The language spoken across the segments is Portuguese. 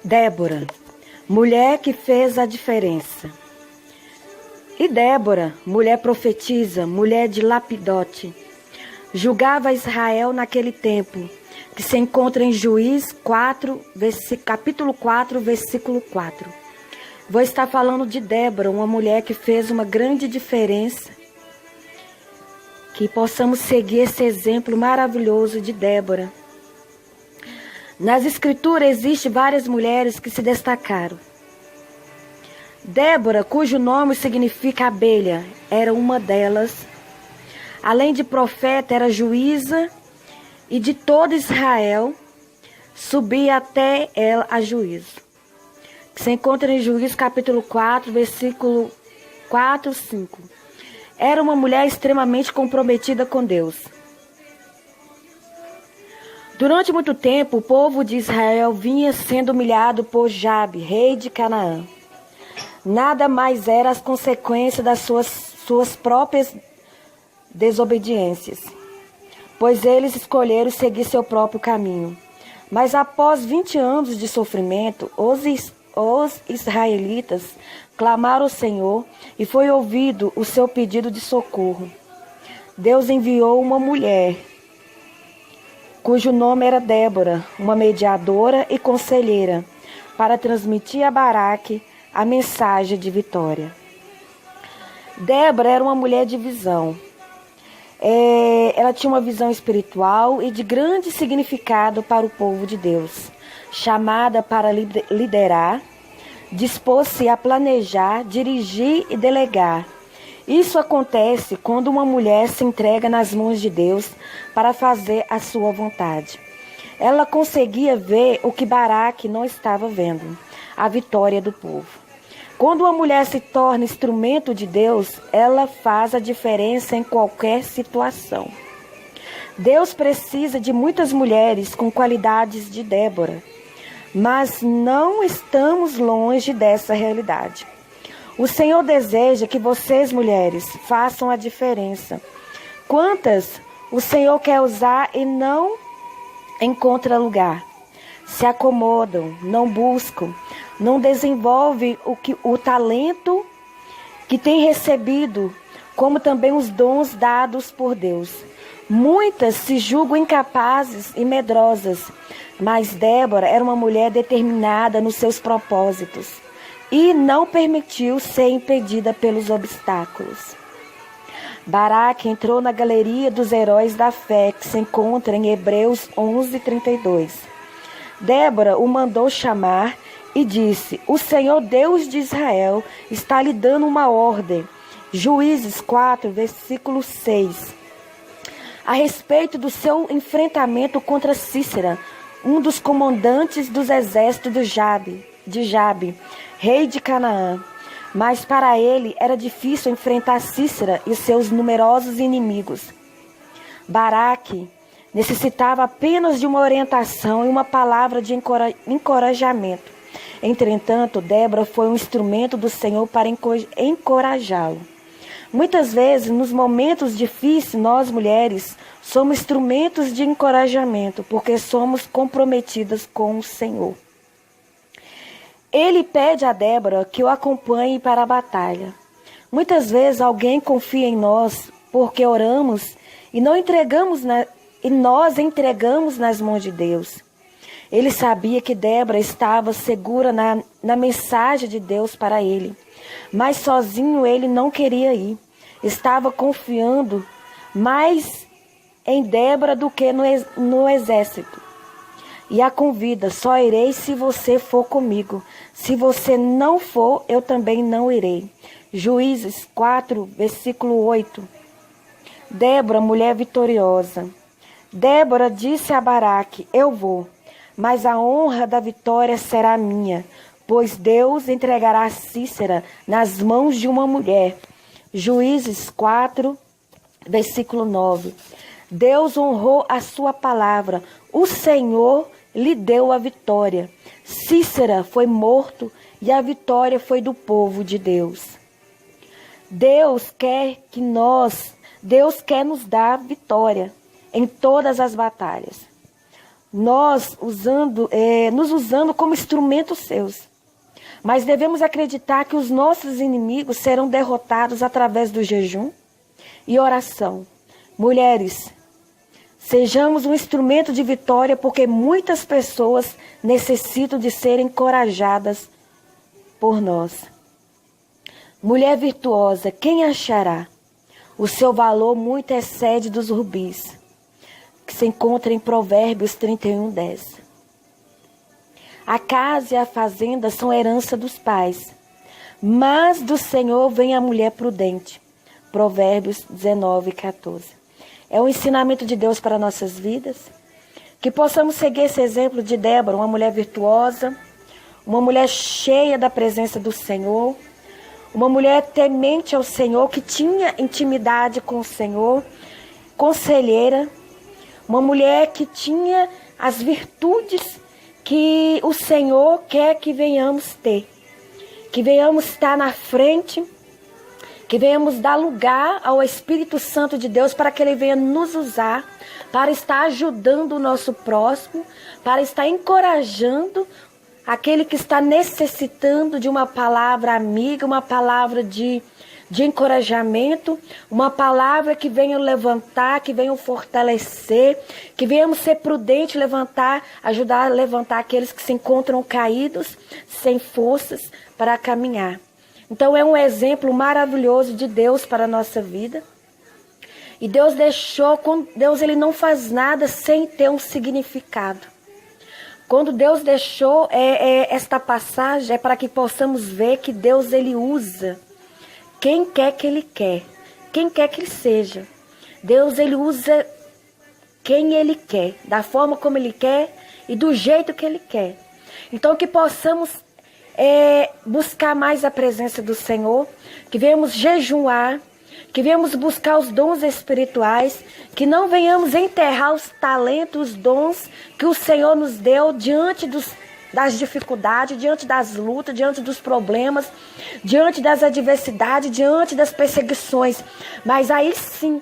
Débora, mulher que fez a diferença. E Débora, mulher profetisa, mulher de Lapidote, julgava Israel naquele tempo, que se encontra em Juízes 4, capítulo 4, versículo 4. Vou estar falando de Débora, uma mulher que fez uma grande diferença. Que possamos seguir esse exemplo maravilhoso de Débora. Nas escrituras existem várias mulheres que se destacaram. Débora, cujo nome significa abelha, era uma delas. Além de profeta, era juíza e de todo Israel subia até ela a juízo. Que se encontra em Juízes capítulo 4, versículo 4, 5. Era uma mulher extremamente comprometida com Deus. Durante muito tempo, o povo de Israel vinha sendo humilhado por Jabe, rei de Canaã. Nada mais era as consequências das suas próprias desobediências, pois eles escolheram seguir seu próprio caminho. Mas após 20 anos de sofrimento, os israelitas clamaram ao Senhor e foi ouvido o seu pedido de socorro. Deus enviou uma mulher, cujo nome era Débora, uma mediadora e conselheira, para transmitir a Baraque a mensagem de vitória. Débora era uma mulher de visão. Ela tinha uma visão espiritual e de grande significado para o povo de Deus. Chamada para liderar, dispôs-se a planejar, dirigir e delegar. Isso acontece quando uma mulher se entrega nas mãos de Deus para fazer a sua vontade. Ela conseguia ver o que Baraque não estava vendo, a vitória do povo. Quando uma mulher se torna instrumento de Deus, ela faz a diferença em qualquer situação. Deus precisa de muitas mulheres com qualidades de Débora, mas não estamos longe dessa realidade. O Senhor deseja que vocês, mulheres, façam a diferença. Quantas o Senhor quer usar e não encontra lugar? Se acomodam, não buscam, não desenvolvem o talento que têm recebido, como também os dons dados por Deus. Muitas se julgam incapazes e medrosas, mas Débora era uma mulher determinada nos seus propósitos e não permitiu ser impedida pelos obstáculos. Baraque entrou na galeria dos heróis da fé, que se encontra em Hebreus 11:32. Débora o mandou chamar e disse: o Senhor Deus de Israel está lhe dando uma ordem. Juízes 4, versículo 6. A respeito do seu enfrentamento contra Cícera, um dos comandantes dos exércitos de Jabe, rei de Canaã. Mas para ele era difícil enfrentar Cícera e seus numerosos inimigos. Baraque necessitava apenas de uma orientação e uma palavra de encorajamento. Entretanto, Débora foi um instrumento do Senhor para encorajá-lo. Muitas vezes, nos momentos difíceis, nós mulheres somos instrumentos de encorajamento, porque somos comprometidas com o Senhor. Ele pede a Débora que o acompanhe para a batalha. Muitas vezes alguém confia em nós porque oramos e nós entregamos nas mãos de Deus. Ele sabia que Débora estava segura na mensagem de Deus para ele, mas sozinho ele não queria ir. Estava confiando mais em Débora do que no exército. E a convida: só irei se você for comigo. Se você não for, eu também não irei. Juízes 4, versículo 8. Débora, mulher vitoriosa. Débora disse a Baraque: eu vou, mas a honra da vitória será minha, pois Deus entregará Cícera nas mãos de uma mulher. Juízes 4, versículo 9. Deus honrou a sua palavra. O Senhor lhe deu a vitória. Cícera foi morto e a vitória foi do povo de Deus. Deus quer nos dar vitória em todas as batalhas. nos usando como instrumentos seus. Mas devemos acreditar que os nossos inimigos serão derrotados através do jejum e oração. Mulheres, sejamos um instrumento de vitória, porque muitas pessoas necessitam de serem encorajadas por nós. Mulher virtuosa, quem achará? O seu valor muito excede dos rubis, que se encontra em Provérbios 31:10. A casa e a fazenda são herança dos pais, mas do Senhor vem a mulher prudente. Provérbios 19:14. É um ensinamento de Deus para nossas vidas. Que possamos seguir esse exemplo de Débora, uma mulher virtuosa, uma mulher cheia da presença do Senhor, uma mulher temente ao Senhor, que tinha intimidade com o Senhor, conselheira, uma mulher que tinha as virtudes que o Senhor quer que venhamos ter, que venhamos estar na frente, que venhamos dar lugar ao Espírito Santo de Deus para que Ele venha nos usar, para estar ajudando o nosso próximo, para estar encorajando aquele que está necessitando de uma palavra amiga, uma palavra de encorajamento, uma palavra que venha levantar, que venha fortalecer, que venhamos ser prudentes, ajudar a levantar aqueles que se encontram caídos, sem forças para caminhar. Então é um exemplo maravilhoso de Deus para a nossa vida. E Deus ele não faz nada sem ter um significado. Quando Deus deixou esta passagem, é para que possamos ver que Deus ele usa quem quer que Ele quer, quem quer que Ele seja. Deus ele usa quem Ele quer, da forma como Ele quer e do jeito que Ele quer. Então que possamos buscar mais a presença do Senhor, que venhamos jejuar, que venhamos buscar os dons espirituais, que não venhamos enterrar os talentos, os dons que o Senhor nos deu diante das dificuldades, diante das lutas, diante dos problemas, diante das adversidades, diante das perseguições. Mas aí sim,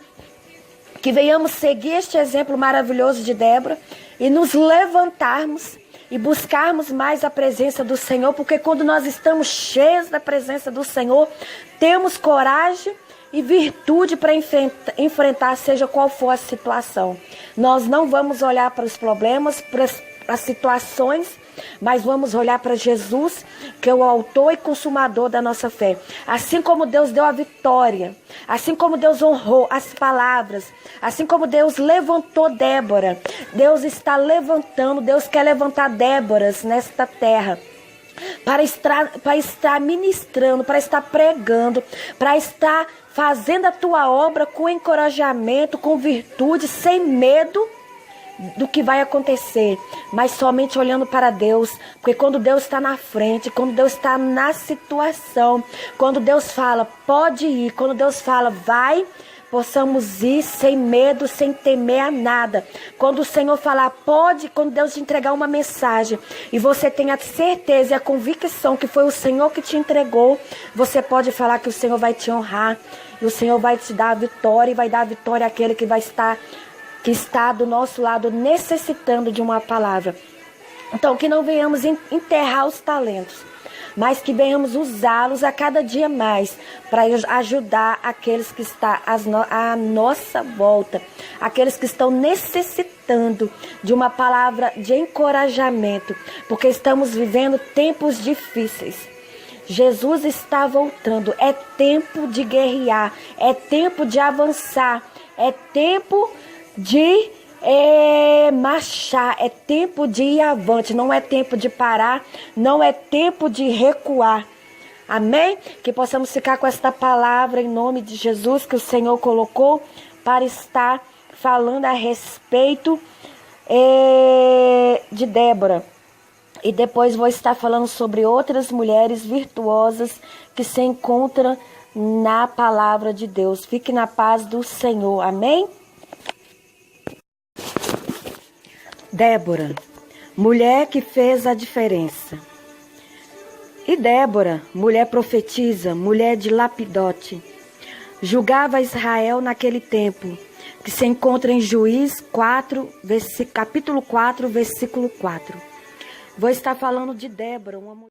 que venhamos seguir este exemplo maravilhoso de Débora e nos levantarmos e buscarmos mais a presença do Senhor, porque quando nós estamos cheios da presença do Senhor, temos coragem e virtude para enfrentar seja qual for a situação. Nós não vamos olhar para os problemas, para as situações, mas vamos olhar para Jesus, que é o autor e consumador da nossa fé. Assim como Deus deu a vitória, assim como Deus honrou as palavras, assim como Deus levantou Débora, Deus está levantando, Deus quer levantar Déboras nesta terra, para estar ministrando, para estar pregando, para estar fazendo a tua obra com encorajamento, com virtude, sem medo do que vai acontecer, mas somente olhando para Deus, porque quando Deus está na frente, quando Deus está na situação, quando Deus fala, pode ir, quando Deus fala, vai, possamos ir sem medo, sem temer a nada. Quando o Senhor falar, pode, quando Deus te entregar uma mensagem, e você tem a certeza e a convicção que foi o Senhor que te entregou, você pode falar que o Senhor vai te honrar, e o Senhor vai te dar a vitória, e vai dar a vitória àquele que está do nosso lado necessitando de uma palavra. Então, que não venhamos enterrar os talentos, mas que venhamos usá-los a cada dia mais para ajudar aqueles que estão à nossa volta, aqueles que estão necessitando de uma palavra de encorajamento, porque estamos vivendo tempos difíceis. Jesus está voltando, é tempo de guerrear, é tempo de avançar, é tempo de marchar, é tempo de ir avante, não é tempo de parar, não é tempo de recuar. Amém? Que possamos ficar com esta palavra em nome de Jesus que o Senhor colocou para estar falando a respeito de Débora. E depois vou estar falando sobre outras mulheres virtuosas que se encontram na palavra de Deus. Fique na paz do Senhor. Amém? Débora, mulher que fez a diferença. E Débora, mulher profetisa, mulher de Lapidote, julgava Israel naquele tempo, que se encontra em Juízes 4, capítulo 4, versículo 4. Vou estar falando de Débora, uma mulher.